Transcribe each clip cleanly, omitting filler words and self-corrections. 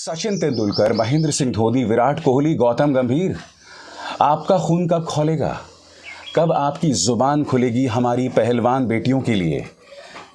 सचिन तेंदुलकर, महेंद्र सिंह धोनी, विराट कोहली, गौतम गंभीर, आपका खून कब खौलेगा? कब आपकी जुबान खुलेगी हमारी पहलवान बेटियों के लिए?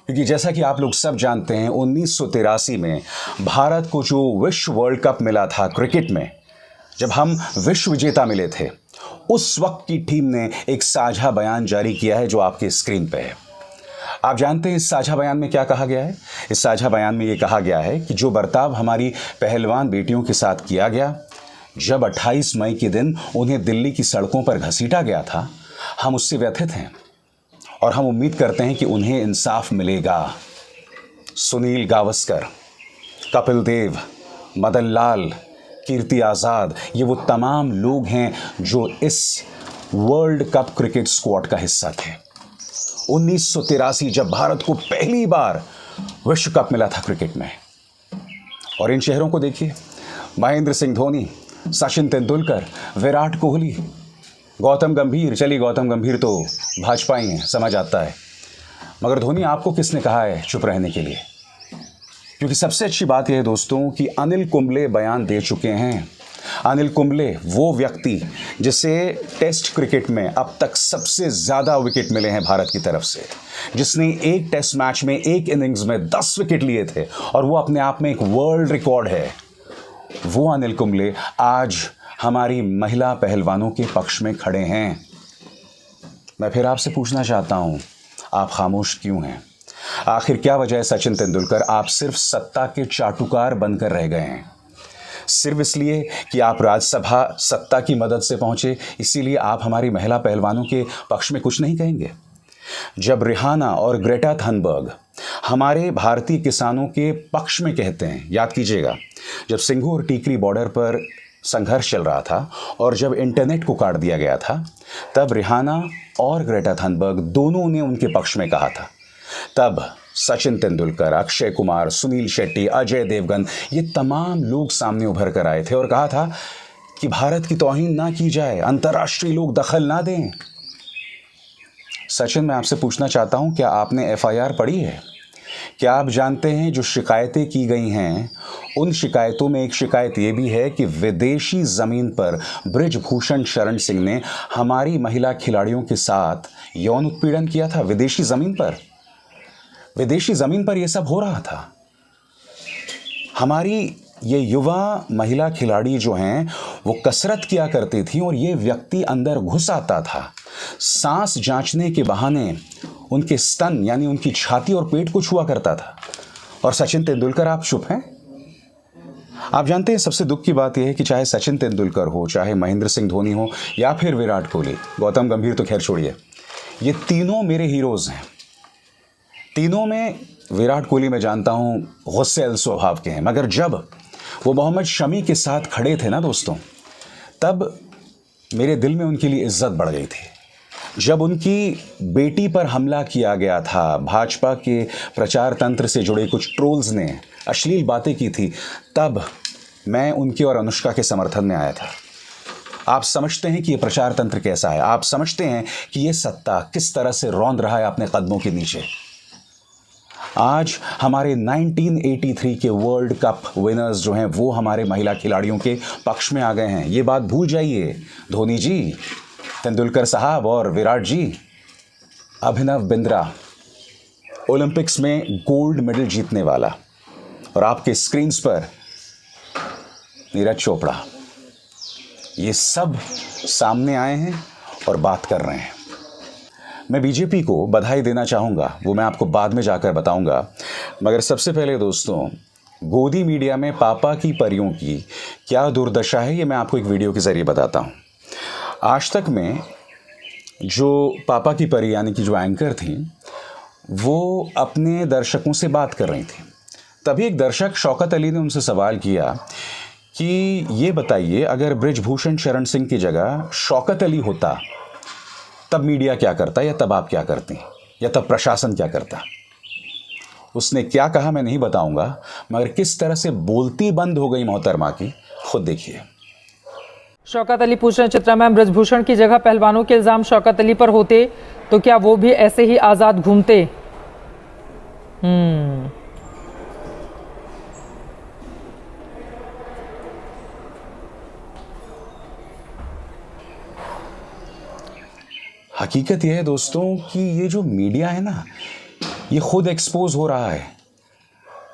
क्योंकि जैसा कि आप लोग सब जानते हैं 1983 में भारत को जो विश्व वर्ल्ड कप मिला था क्रिकेट में, जब हम विश्व विजेता मिले थे, उस वक्त की टीम ने एक साझा बयान जारी किया है जो आपके स्क्रीन पे है। आप जानते हैं इस साझा बयान में क्या कहा गया है? इस साझा बयान में यह कहा गया है कि जो बर्ताव हमारी पहलवान बेटियों के साथ किया गया, जब 28 मई के दिन उन्हें दिल्ली की सड़कों पर घसीटा गया था, हम उससे व्यथित हैं और हम उम्मीद करते हैं कि उन्हें इंसाफ मिलेगा। सुनील गावस्कर, कपिल देव, मदन लाल, कीर्ति आजाद, ये वो तमाम लोग हैं जो इस वर्ल्ड कप क्रिकेट स्क्वाड का हिस्सा थे। 1983 जब भारत को पहली बार विश्व कप मिला था क्रिकेट में। और इन चेहरों को देखिए, महेंद्र सिंह धोनी, सचिन तेंदुलकर, विराट कोहली, गौतम गंभीर। चलिए, गौतम गंभीर तो भाजपा ही है, समझ आता है, मगर धोनी आपको किसने कहा है चुप रहने के लिए? क्योंकि सबसे अच्छी बात यह है दोस्तों कि अनिल कुंबले बयान दे चुके हैं। अनिल कुंबले, वो व्यक्ति जिसे टेस्ट क्रिकेट में अब तक सबसे ज्यादा विकेट मिले हैं भारत की तरफ से, जिसने एक टेस्ट मैच में एक इनिंग्स में 10 विकेट लिए थे और वो अपने आप में एक वर्ल्ड रिकॉर्ड है, वो अनिल कुंबले आज हमारी महिला पहलवानों के पक्ष में खड़े हैं। मैं फिर आपसे पूछना चाहता हूं, आप खामोश क्यों हैं? आखिर क्या वजह है सचिन तेंदुलकर आप सिर्फ सत्ता के चाटुकार बनकर रह गए हैं? सिर्फ इसलिए कि आप राज्यसभा सत्ता की मदद से पहुंचे, इसीलिए आप हमारी महिला पहलवानों के पक्ष में कुछ नहीं कहेंगे? जब रिहाना और ग्रेटा थनबर्ग हमारे भारतीय किसानों के पक्ष में कहते हैं, याद कीजिएगा जब सिंघू और टीकरी बॉर्डर पर संघर्ष चल रहा था और जब इंटरनेट को काट दिया गया था, तब रिहाना और ग्रेटा थनबर्ग दोनों ने उनके पक्ष में कहा था। तब सचिन तेंदुलकर, अक्षय कुमार, सुनील शेट्टी, अजय देवगन, ये तमाम लोग सामने उभर कर आए थे और कहा था कि भारत की तौहीन ना की जाए, अंतर्राष्ट्रीय लोग दखल ना दें। सचिन, मैं आपसे पूछना चाहता हूं, क्या आपने एफआईआर पढ़ी है? क्या आप जानते हैं जो शिकायतें की गई हैं, उन शिकायतों में एक शिकायत यह भी है कि विदेशी जमीन पर बृजभूषण शरण सिंह ने हमारी महिला खिलाड़ियों के साथ यौन उत्पीड़न किया था। विदेशी जमीन पर यह सब हो रहा था। हमारी ये युवा महिला खिलाड़ी जो हैं वो कसरत किया करती थी और ये व्यक्ति अंदर घुस आता था, सांस जांचने के बहाने उनके स्तन यानी उनकी छाती और पेट को छुआ करता था। और सचिन तेंदुलकर आप चुप हैं? आप जानते हैं सबसे दुख की बात यह है कि चाहे सचिन तेंदुलकर हो, चाहे महेंद्र सिंह धोनी हो या फिर विराट कोहली, गौतम गंभीर तो खैर छोड़िए, ये तीनों मेरे हीरोज हैं। तीनों में विराट कोहली मैं जानता हूं गुस्सैल स्वभाव के हैं, मगर जब वो मोहम्मद शमी के साथ खड़े थे ना दोस्तों, तब मेरे दिल में उनके लिए इज्जत बढ़ गई थी। जब उनकी बेटी पर हमला किया गया था, भाजपा के प्रचार तंत्र से जुड़े कुछ ट्रोल्स ने अश्लील बातें की थी, तब मैं उनके और अनुष्का के समर्थन में आया था। आप समझते हैं कि ये प्रचार तंत्र कैसा है? आप समझते हैं कि ये सत्ता किस तरह से रौंद रहा है अपने कदमों के नीचे? आज हमारे 1983 के वर्ल्ड कप विनर्स जो हैं वो हमारे महिला खिलाड़ियों के पक्ष में आ गए हैं। ये बात भूल जाइए धोनी जी, तेंदुलकर साहब और विराट जी। अभिनव बिंद्रा ओलंपिक्स में गोल्ड मेडल जीतने वाला, और आपके स्क्रीन्स पर नीरज चोपड़ा, ये सब सामने आए हैं और बात कर रहे हैं। मैं बीजेपी को बधाई देना चाहूँगा, वो मैं आपको बाद में जाकर बताऊँगा, मगर सबसे पहले दोस्तों, गोदी मीडिया में पापा की परियों की क्या दुर्दशा है ये मैं आपको एक वीडियो के ज़रिए बताता हूँ। आज तक में जो पापा की परी यानी कि जो एंकर थी, वो अपने दर्शकों से बात कर रही थी। तभी एक दर्शक शौकत अली ने उनसे सवाल किया कि ये बताइए, अगर बृजभूषण शरण सिंह की जगह शौकत अली होता तब मीडिया क्या करता, या तब आप क्या करती, या तब प्रशासन क्या करता? उसने क्या कहा मैं नहीं बताऊंगा, मगर किस तरह से बोलती बंद हो गई मोहतरमा की, खुद देखिए। शौकत अली पूछ रहे हैं, चित्रा मैम, बृजभूषण की जगह पहलवानों के इल्जाम शौकत अली पर होते तो क्या वो भी ऐसे ही आजाद घूमते? हकीकत यह है दोस्तों कि ये जो मीडिया है ना, ये खुद एक्सपोज हो रहा है।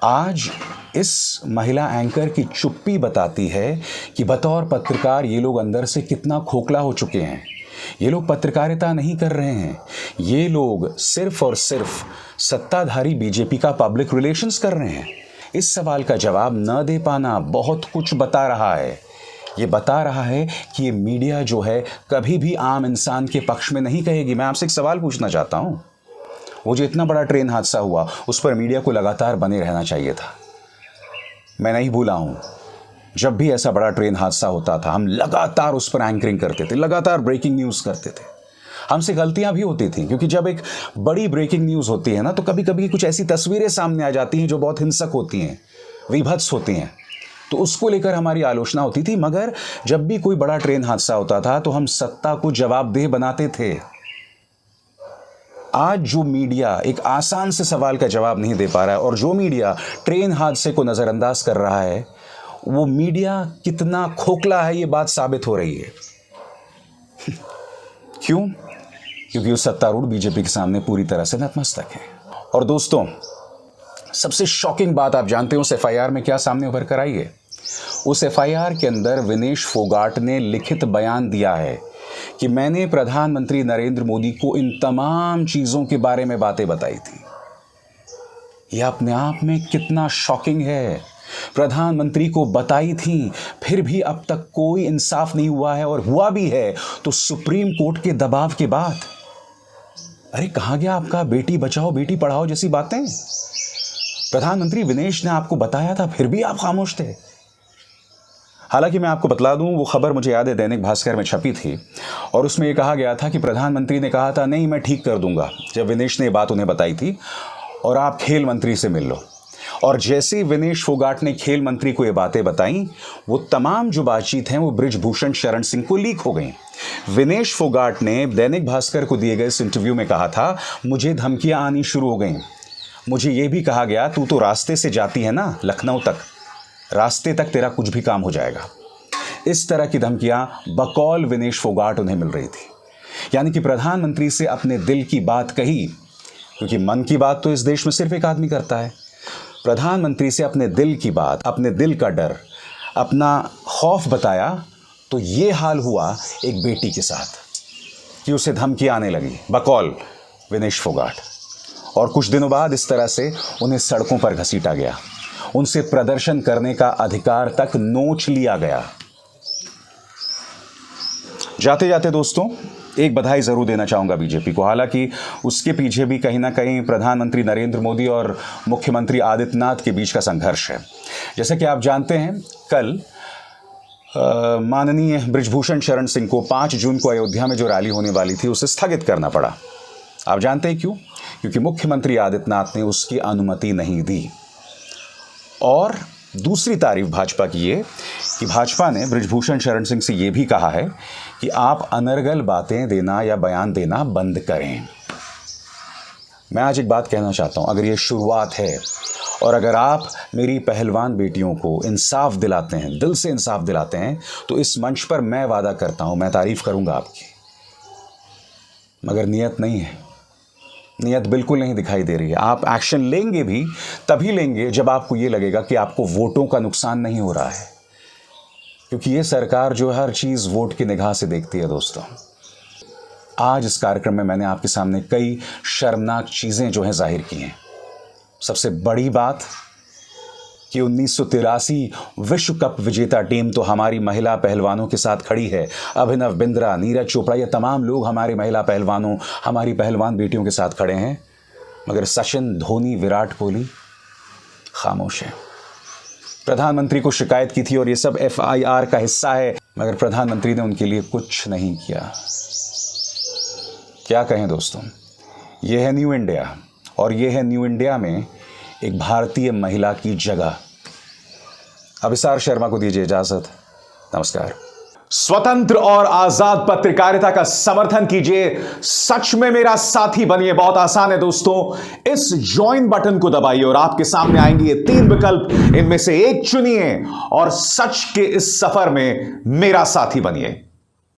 आज इस महिला एंकर की चुप्पी बताती है कि बतौर पत्रकार ये लोग अंदर से कितना खोखला हो चुके हैं। ये लोग पत्रकारिता नहीं कर रहे हैं, ये लोग सिर्फ और सिर्फ सत्ताधारी बीजेपी का पब्लिक रिलेशंस कर रहे हैं। इस सवाल का जवाब न दे पाना बहुत कुछ बता रहा है। ये बता रहा है कि ये मीडिया जो है कभी भी आम इंसान के पक्ष में नहीं कहेगी। मैं आपसे एक सवाल पूछना चाहता हूँ, वो जो इतना बड़ा ट्रेन हादसा हुआ उस पर मीडिया को लगातार बने रहना चाहिए था। मैं नहीं भूला हूँ, जब भी ऐसा बड़ा ट्रेन हादसा होता था हम लगातार उस पर एंकरिंग करते थे, लगातार ब्रेकिंग न्यूज़ करते थे। हमसे गलतियां भी होती थी, क्योंकि जब एक बड़ी ब्रेकिंग न्यूज़ होती है ना, तो कभी कभी कुछ ऐसी तस्वीरें सामने आ जाती हैं जो बहुत हिंसक होती हैं, विभत्स होती हैं, तो उसको लेकर हमारी आलोचना होती थी। मगर जब भी कोई बड़ा ट्रेन हादसा होता था तो हम सत्ता को जवाबदेह बनाते थे। आज जो मीडिया एक आसान से सवाल का जवाब नहीं दे पा रहा है और जो मीडिया ट्रेन हादसे को नज़रअंदाज कर रहा है, वो मीडिया कितना खोखला है ये बात साबित हो रही है। क्यों? क्योंकि वो सत्तारूढ़ बीजेपी के सामने पूरी तरह से नतमस्तक है। और दोस्तों, सबसे शॉकिंग बात आप जानते हो उस एफआईआर में क्या सामने उभर कर आई है? उस एफआईआर के अंदर विनेश फोगाट ने लिखित बयान दिया है कि मैंने प्रधानमंत्री नरेंद्र मोदी को इन तमाम चीज़ों के बारे में बातें बताई थी। यह अपने आप में कितना शॉकिंग है। प्रधानमंत्री को बताई थी, फिर भी अब तक कोई इंसाफ नहीं हुआ है, और हुआ भी है तो सुप्रीम कोर्ट के दबाव के बाद। अरे कहाँ गया आपका बेटी बचाओ बेटी पढ़ाओ जैसी बातें? प्रधानमंत्री विनेश ने आपको बताया था, फिर भी आप खामोश थे। हालांकि मैं आपको बतला दूं, वो खबर मुझे याद है दैनिक भास्कर में छपी थी और उसमें ये कहा गया था कि प्रधानमंत्री ने कहा था नहीं मैं ठीक कर दूंगा, जब विनेश ने ये बात उन्हें बताई थी, और आप खेल मंत्री से मिल लो। और जैसे ही विनेश फोगाट ने खेल मंत्री को ये बातें बताई, वो तमाम जो बातचीत हैं वो बृजभूषण शरण सिंह को लीक हो गई। विनेश फोगाट ने दैनिक भास्कर को दिए गए इस इंटरव्यू में कहा था, मुझे धमकियां आनी शुरू हो गई, मुझे ये भी कहा गया तू तो रास्ते से जाती है ना लखनऊ तक, रास्ते तक तेरा कुछ भी काम हो जाएगा। इस तरह की धमकियां बकौल विनेश फोगाट उन्हें मिल रही थी। यानी कि प्रधानमंत्री से अपने दिल की बात कही, क्योंकि मन की बात तो इस देश में सिर्फ एक आदमी करता है। प्रधानमंत्री से अपने दिल की बात, अपने दिल का डर, अपना खौफ बताया, तो ये हाल हुआ एक बेटी के साथ कि उसे धमकी आने लगी, बकौल विनेश फोगाट। और कुछ दिनों बाद इस तरह से उन्हें सड़कों पर घसीटा गया, उनसे प्रदर्शन करने का अधिकार तक नोच लिया गया। जाते जाते दोस्तों, एक बधाई जरूर देना चाहूंगा बीजेपी को। हालांकि उसके पीछे भी कहीं ना कहीं प्रधानमंत्री नरेंद्र मोदी और मुख्यमंत्री आदित्यनाथ के बीच का संघर्ष है। जैसे कि आप जानते हैं, कल माननीय बृजभूषण शरण सिंह को 5 जून को अयोध्या में जो रैली होने वाली थी उसे स्थगित करना पड़ा। आप जानते हैं क्यों? क्योंकि मुख्यमंत्री आदित्यनाथ ने उसकी अनुमति नहीं दी। और दूसरी तारीफ भाजपा की ये कि भाजपा ने बृजभूषण शरण सिंह से ये भी कहा है कि आप अनर्गल बातें देना या बयान देना बंद करें। मैं आज एक बात कहना चाहता हूं, अगर ये शुरुआत है और अगर आप मेरी पहलवान बेटियों को इंसाफ दिलाते हैं, दिल से इंसाफ दिलाते हैं, तो इस मंच पर मैं वादा करता हूं मैं तारीफ करूंगा आपकी। मगर नियत नहीं है, नियत बिल्कुल नहीं दिखाई दे रही है। आप एक्शन लेंगे भी तभी लेंगे जब आपको ये लगेगा कि आपको वोटों का नुकसान नहीं हो रहा है, क्योंकि ये सरकार जो हर चीज़ वोट की निगाह से देखती है। दोस्तों, आज इस कार्यक्रम में मैंने आपके सामने कई शर्मनाक चीज़ें जो हैं जाहिर की हैं। सबसे बड़ी बात कि 1983 विश्व कप विजेता टीम तो हमारी महिला पहलवानों के साथ खड़ी है। अभिनव बिंद्रा, नीरज चोपड़ा, ये तमाम लोग हमारी महिला पहलवानों, हमारी पहलवान बेटियों के साथ खड़े हैं। मगर सचिन, धोनी, विराट कोहली खामोश है। प्रधानमंत्री को शिकायत की थी और ये सब एफआईआर का हिस्सा है, मगर प्रधानमंत्री ने उनके लिए कुछ नहीं किया। क्या कहें दोस्तों, ये है न्यू इंडिया, और ये है न्यू इंडिया में एक भारतीय महिला की जगह। अभिसार शर्मा को दीजिए इजाजत। नमस्कार। स्वतंत्र और आजाद पत्रकारिता का समर्थन कीजिए, सच में मेरा साथी बनिए। बहुत आसान है दोस्तों, इस ज्वाइन बटन को दबाइए और आपके सामने आएंगे ये 3 विकल्प, इनमें से एक चुनिए और सच के इस सफर में मेरा साथी बनिए।